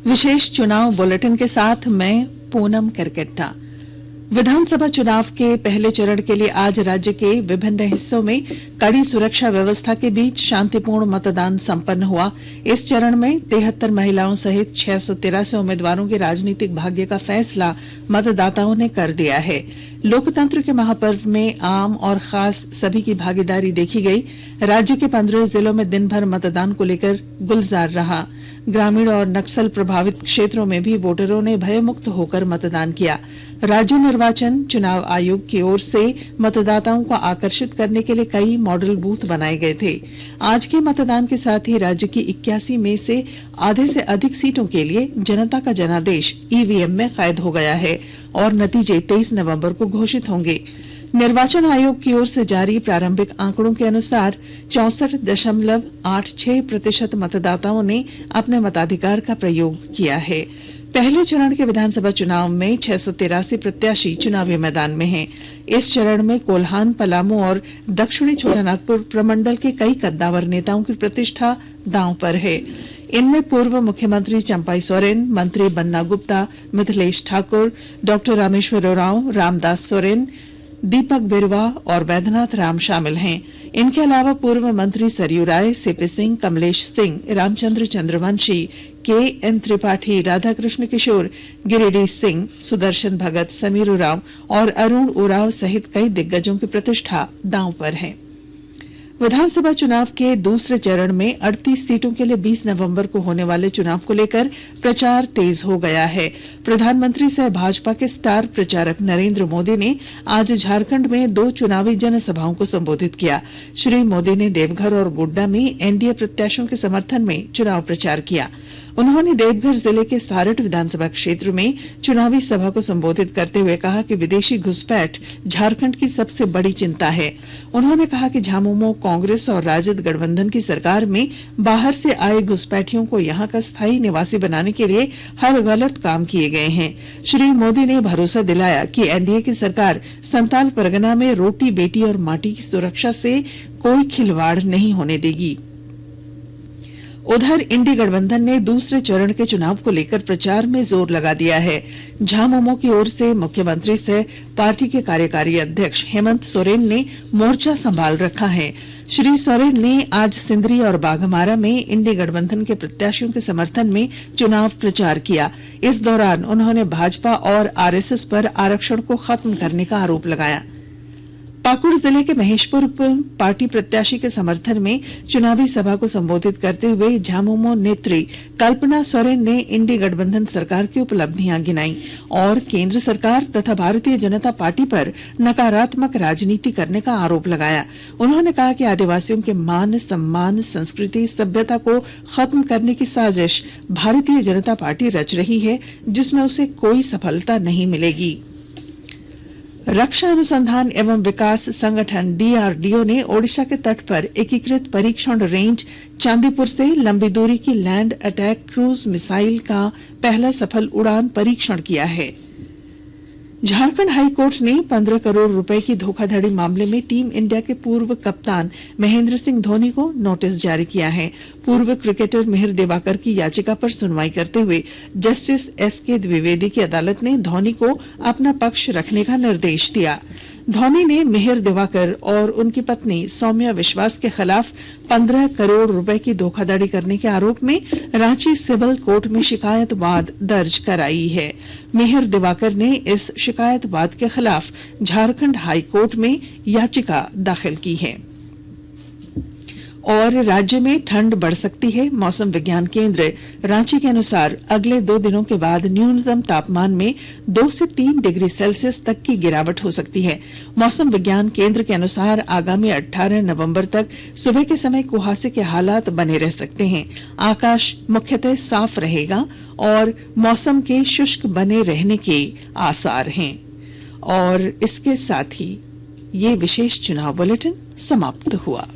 विशेष चुनाव बुलेटिन के साथ मैं पूनम करकेट्टा। विधानसभा चुनाव के पहले चरण के लिए आज राज्य के विभिन्न हिस्सों में कड़ी सुरक्षा व्यवस्था के बीच शांतिपूर्ण मतदान संपन्न हुआ। इस चरण में 73 महिलाओं सहित 683 उम्मीदवारों के राजनीतिक भाग्य का फैसला मतदाताओं ने कर दिया है। लोकतंत्र के महापर्व में आम और खास सभी की भागीदारी देखी गई। राज्य के 15 जिलों में दिन भर मतदान को लेकर गुलजार रहा। ग्रामीण और नक्सल प्रभावित क्षेत्रों में भी वोटरों ने भयमुक्त होकर मतदान किया। राज्य निर्वाचन चुनाव आयोग की ओर से मतदाताओं को आकर्षित करने के लिए कई मॉडल बूथ बनाए गए थे। आज के मतदान के साथ ही राज्य की 81 में से आधे से अधिक सीटों के लिए जनता का जनादेश ईवीएम में कैद हो गया है और नतीजे 23 नवंबर को घोषित होंगे। निर्वाचन आयोग की ओर से जारी प्रारंभिक आंकड़ों के अनुसार 64.86% मतदाताओं ने अपने मताधिकार का प्रयोग किया है। पहले चरण के विधानसभा चुनाव में 683 प्रत्याशी चुनावी मैदान में हैं। इस चरण में कोल्हान, पलामू और दक्षिणी छोटानागपुर प्रमंडल के कई कद्दावर नेताओं की प्रतिष्ठा दांव पर है। इनमें पूर्व मुख्यमंत्री चंपाई सोरेन, मंत्री बन्ना गुप्ता, मिथिलेश ठाकुर, डॉक्टर रामेश्वर उरांव, रामदास सोरेन, दीपक बिरवा और वैद्यनाथ राम शामिल हैं। इनके अलावा पूर्व मंत्री सरयू राय, सीपी सिंह, कमलेश सिंह, रामचंद्र चंद्रवंशी, के.एन. त्रिपाठी, राधाकृष्ण किशोर, गिरिडीह सिंह, सुदर्शन भगत, समीर उरांव और अरुण उरांव सहित कई दिग्गजों की प्रतिष्ठा दांव पर है। विधानसभा चुनाव के दूसरे चरण में 38 सीटों के लिए 20 नवंबर को होने वाले चुनाव को लेकर प्रचार तेज हो गया है। प्रधानमंत्री सह भाजपा के स्टार प्रचारक नरेंद्र मोदी ने आज झारखंड में 2 चुनावी जनसभाओं को संबोधित किया। श्री मोदी ने देवघर और गोड्डा में एनडीए प्रत्याशियों के समर्थन में चुनाव प्रचार किया। उन्होंने देवघर जिले के सारठ विधानसभा क्षेत्र में चुनावी सभा को संबोधित करते हुए कहा कि विदेशी घुसपैठ झारखंड की सबसे बड़ी चिंता है। उन्होंने कहा कि झामुमो, कांग्रेस और राजद गठबंधन की सरकार में बाहर से आए घुसपैठियों को यहां का स्थायी निवासी बनाने के लिए हर गलत काम किए गए हैं। श्री मोदी ने भरोसा दिलाया कि एनडीए की सरकार संताल परगना में रोटी, बेटी और माटी की सुरक्षा से कोई खिलवाड़ नहीं होने देगी। उधर इंडी गठबंधन ने दूसरे चरण के चुनाव को लेकर प्रचार में जोर लगा दिया है। झामुमो की ओर से मुख्यमंत्री से पार्टी के कार्यकारी अध्यक्ष हेमंत सोरेन ने मोर्चा संभाल रखा है। श्री सोरेन ने आज सिंदरी और बाघमारा में इंडी गठबंधन के प्रत्याशियों के समर्थन में चुनाव प्रचार किया। इस दौरान उन्होंने भाजपा और आरएसएस पर आरक्षण को खत्म करने का आरोप लगाया। पाकुड़ जिले के महेशपुर पार्टी प्रत्याशी के समर्थन में चुनावी सभा को संबोधित करते हुए झामुमो नेत्री कल्पना सोरेन ने इंडी गठबंधन सरकार की उपलब्धियां गिनाई और केंद्र सरकार तथा भारतीय जनता पार्टी पर नकारात्मक राजनीति करने का आरोप लगाया। उन्होंने कहा कि आदिवासियों के मान, सम्मान, संस्कृति, सभ्यता को खत्म करने की साजिश भारतीय जनता पार्टी रच रही है, जिसमें उसे कोई सफलता नहीं मिलेगी। रक्षा अनुसंधान एवं विकास संगठन डीआरडीओ ने ओडिशा के तट पर एकीकृत परीक्षण रेंज चांदीपुर से लंबी दूरी की लैंड अटैक क्रूज मिसाइल का पहला सफल उड़ान परीक्षण किया है। झारखंड हाई कोर्ट ने 15 करोड़ रुपए की धोखाधड़ी मामले में टीम इंडिया के पूर्व कप्तान महेंद्र सिंह धोनी को नोटिस जारी किया है। पूर्व क्रिकेटर मिहिर दिवाकर की याचिका पर सुनवाई करते हुए जस्टिस एसके द्विवेदी की अदालत ने धोनी को अपना पक्ष रखने का निर्देश दिया। धोनी ने मिहिर दिवाकर और उनकी पत्नी सौम्या विश्वास के खिलाफ 15 करोड़ रुपए की धोखाधड़ी करने के आरोप में रांची सिविल कोर्ट में शिकायत वाद दर्ज कराई है। मिहिर दिवाकर ने इस शिकायत वाद के खिलाफ झारखंड हाई कोर्ट में याचिका दाखिल की है। और राज्य में ठंड बढ़ सकती है। मौसम विज्ञान केंद्र रांची के अनुसार अगले 2 दिनों के बाद न्यूनतम तापमान में 2 से 3 डिग्री सेल्सियस तक की गिरावट हो सकती है। मौसम विज्ञान केंद्र के अनुसार आगामी 18 नवंबर तक सुबह के समय कुहासे के हालात बने रह सकते हैं। आकाश मुख्यतः साफ रहेगा और मौसम के शुष्क बने रहने के आसार हैं। और इसके साथ ही ये विशेष चुनाव बुलेटिन समाप्त हुआ।